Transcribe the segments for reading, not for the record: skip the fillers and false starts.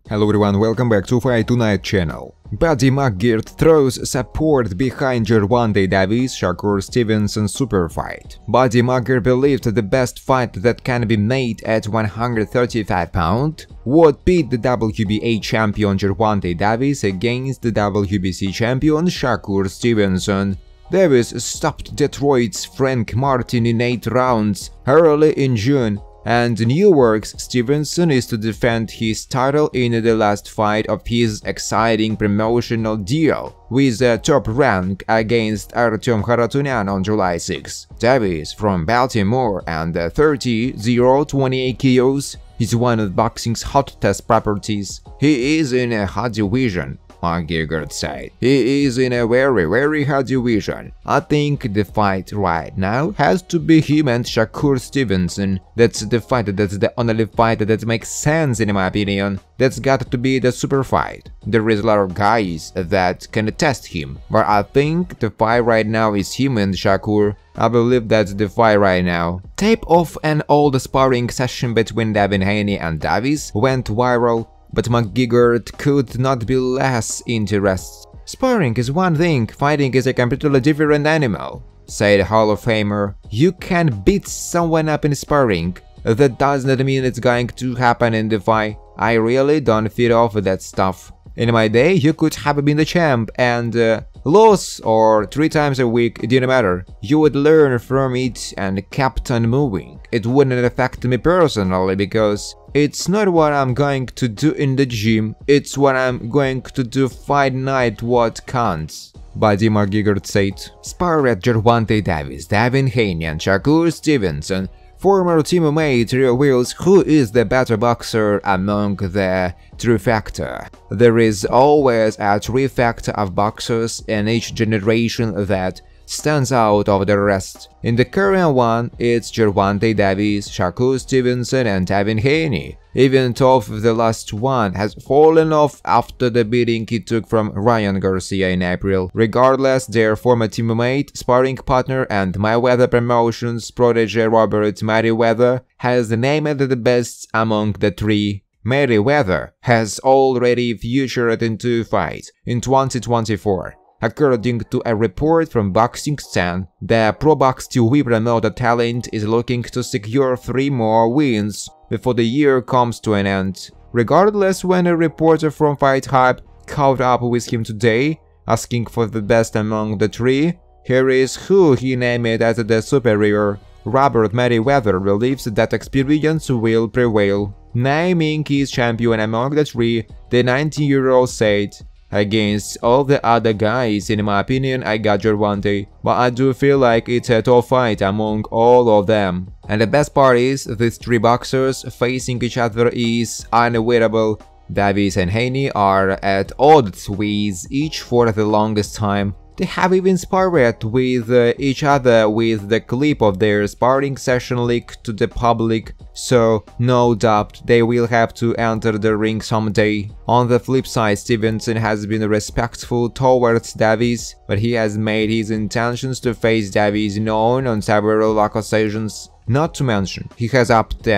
Hello everyone, welcome back to Fight Tonight channel. Buddy McGirt throws support behind Gervonta Davis Shakur Stevenson super fight. Buddy McGirt believed the best fight that can be made at 135 pounds would pit the WBA champion Gervonta Davis against the WBC champion Shakur Stevenson. Davis stopped Detroit's Frank Martin in 8 rounds early in June, and Yuriorkis Stevenson is to defend his title in the last fight of his exciting promotional duel with a top rank against Artem Karatunyan on July 6. Davis from Baltimore and 30-0-28 kilos is one of boxing's hottest properties. He is in a hot division, McGirt said. He is in a very hot division. I think the fight right now has to be him and Shakur Stevenson. That's the fight, that's the only fight that makes sense in my opinion. That's got to be the super fight. There is a lot of guys that can test him, but I think the fight right now is him and Shakur. I believe that's the fight right now. Tape of an old sparring session between Devin Haney and Davis went viral, but McGirt could not be less interested. Sparring is one thing, fighting is a completely different animal, said Hall of Famer. You can beat someone up in sparring. That does not mean it's going to happen in the fight. I really don't feed off that stuff. In my day, you could have been the champ and lose, or 3 times a week, it didn't matter. You would learn from it and kept on moving. It wouldn't affect me personally because it's not what I'm going to do in the gym, it's what I'm going to do fight night what counts. Buddy McGirt said. Spar at Gervonta Davis, Devin Haney and Shakur Stevenson. Former teammate reveals who is the better boxer among the trifecta. There is always a trifecta of boxers in each generation that stands out of the rest. In the current one, it's Gervonta Davis, Shakur Stevenson and Devin Haney. Even though the last one has fallen off after the beating he took from Ryan Garcia in April. Regardless, their former teammate, sparring partner and Mayweather Promotions protege Robert Mayweather has named the best among the 3. Mayweather has already featured in 2 fights in 2024. According to a report from Boxing Stand, the Pro Box TV promoter talent is looking to secure 3 more wins before the year comes to an end. Regardless, when a reporter from Fight Hype caught up with him today, asking for the best among the 3, here is who he named as the superior. Robert Mayweather believes that experience will prevail. Naming his champion among the 3, the 19-year-old said, "Against all the other guys, in my opinion, I got Gervonta, but I do feel like it's a tough fight among all of them." And the best part is, these 3 boxers facing each other is unavoidable. Davis and Haney are at odds with each for the longest time. They have even sparred with each other with the clip of their sparring session leaked to the public, so no doubt they will have to enter the ring someday. On the flip side, Stevenson has been respectful towards Davis, but he has made his intentions to face Davis known on several occasions. Not to mention, he has upped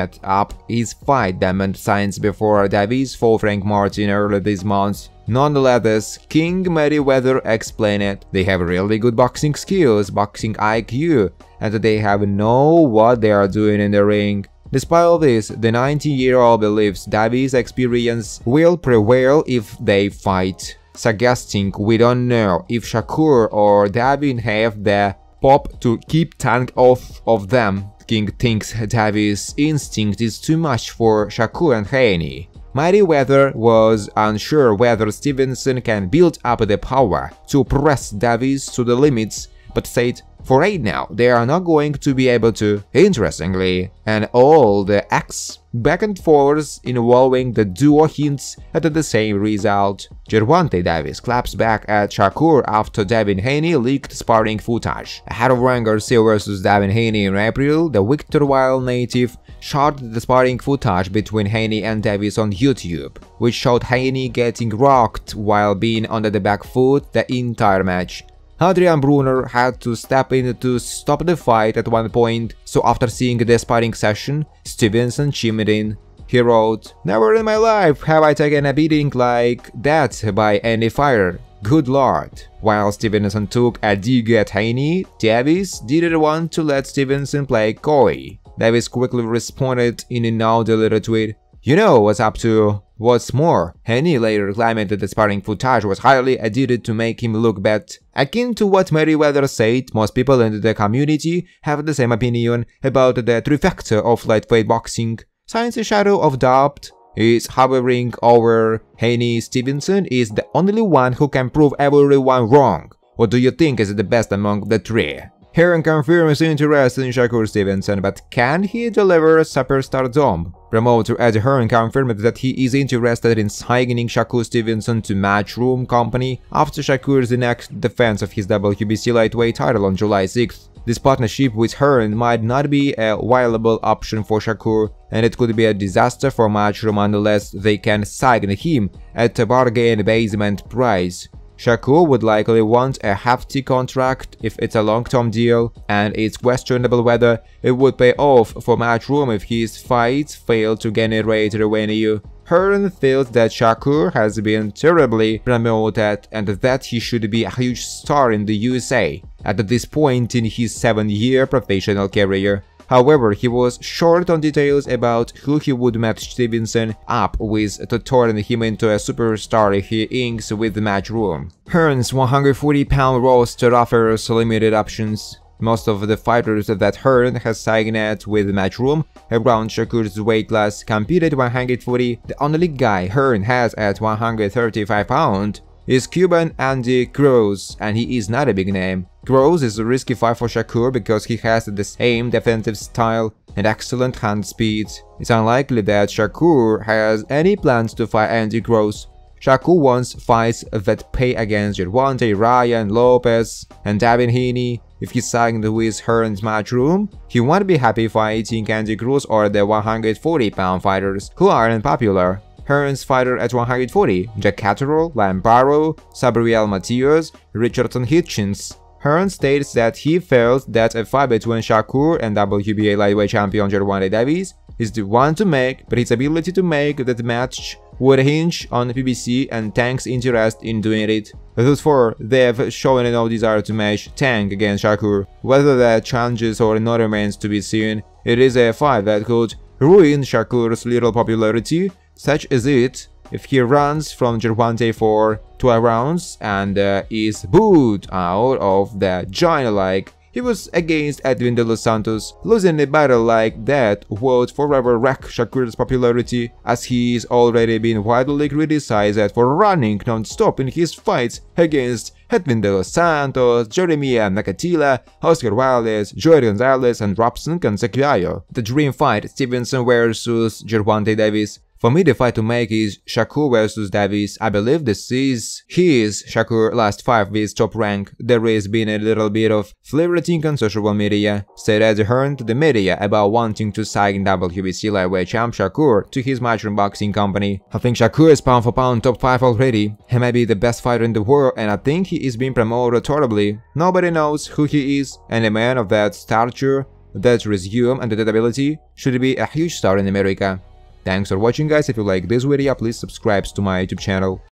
his fight demand signs before Davis fought Frank Martin early this month. Nonetheless, King Mayweather explained it. They have really good boxing skills, boxing IQ, and they have know what they are doing in the ring. Despite all this, the 19-year-old believes Davis' experience will prevail if they fight, suggesting we don't know if Shakur or Devin have the pop to keep tongue off of them. King thinks Davis' instinct is too much for Shakur and Haney. Mayweather was unsure whether Stevenson can build up the power to press Davis to the limits, but said, for right now, they are not going to be able to. Interestingly, and all the acts back and forth involving the duo hints at the same result. Gervonta Davis claps back at Shakur after Devin Haney leaked sparring footage. Ahead of Ryan Garcia vs Devin Haney in April, the Victorville native shot the sparring footage between Haney and Davis on YouTube, which showed Haney getting rocked while being on the back foot the entire match. Adrian Brunner had to step in to stop the fight at one point, so after seeing the sparring session, Stevenson chimed in. He wrote, "Never in my life have I taken a beating like that by any fighter. Good lord." While Stevenson took a dig at Haney, Davis didn't want to let Stevenson play coy. Davis quickly responded in a now-deleted tweet, "You know what's up to. What's more," Haney later claimed that the sparring footage was highly edited to make him look bad. Akin to what Merriweather said, most people in the community have the same opinion about the trifecta of lightweight boxing. Since a shadow of doubt is hovering over Haney, Stevenson is the only one who can prove everyone wrong. What do you think is the best among the three? Hearn confirms interest in Shakur Stevenson, but can he deliver superstardom? Promoter Ed Hearn confirmed that he is interested in signing Shakur Stevenson to Matchroom Company after Shakur's next defense of his WBC lightweight title on July 6th. This partnership with Hearn might not be a viable option for Shakur, and it could be a disaster for Matchroom unless they can sign him at a bargain basement price. Shakur would likely want a hefty contract if it's a long-term deal, and it's questionable whether it would pay off for Matchroom if his fights fail to generate revenue. Hearn feels that Shakur has been terribly promoted and that he should be a huge star in the USA at this point in his 7-year professional career. However, he was short on details about who he would match Stevenson up with to turn him into a superstar he inks with Matchroom. Hearn's 140-pound roster offers limited options. Most of the fighters that Hearn has signed with Matchroom around Shakur's weight class compete at 140. The only guy Hearn has at 135 pounds is Cuban Andy Cruz, and he is not a big name. Cruz is a risky fight for Shakur because he has the same defensive style and excellent hand speed. It's unlikely that Shakur has any plans to fight Andy Cruz. Shakur wants fights that pay against Gervonta, Ryan, Lopez, and Davin Haney. If he signed with Hearn's Matchroom, he won't be happy fighting Andy Cruz or the 140-pound fighters who are unpopular. Hearn's fighter at 140, Jack Catterall, Lambaro, Sabriel Matias, Richardson Hitchens. Hearn states that he felt that a fight between Shakur and WBA lightweight champion Gervonta Davis is the one to make, but his ability to make that match would hinge on PBC and Tank's interest in doing it. Thus far, they have shown no desire to match Tank against Shakur. Whether that changes or not remains to be seen. It is a fight that could ruin Shakur's little popularity. Such is it if he runs from Gervonta for 12 rounds and is booed out of the joint like he was against Edwin de los Santos. Losing a battle like that would forever wreck Shakur's popularity, as he is already been widely criticized for running non-stop in his fights against Edwin de los Santos, Jeremiah Nakatila, Oscar Valdez, Joey Gonzalez, and Robson Cansequillo. The dream fight, Stevenson vs Gervonta Davis. For me, the fight to make is Shakur vs Davis. I believe this is his Shakur last fight with top rank. There has been a little bit of flirting on social media, said Ed Hearn to the media about wanting to sign WBC lightweight champ Shakur to his Matchroom Boxing Company. I think Shakur is pound for pound top 5 already. He may be the best fighter in the world, and I think he is being promoted horribly. Nobody knows who he is, and a man of that stature, that resume and that ability should be a huge star in America. Thanks for watching, guys. If you like this video, please subscribe to my YouTube channel.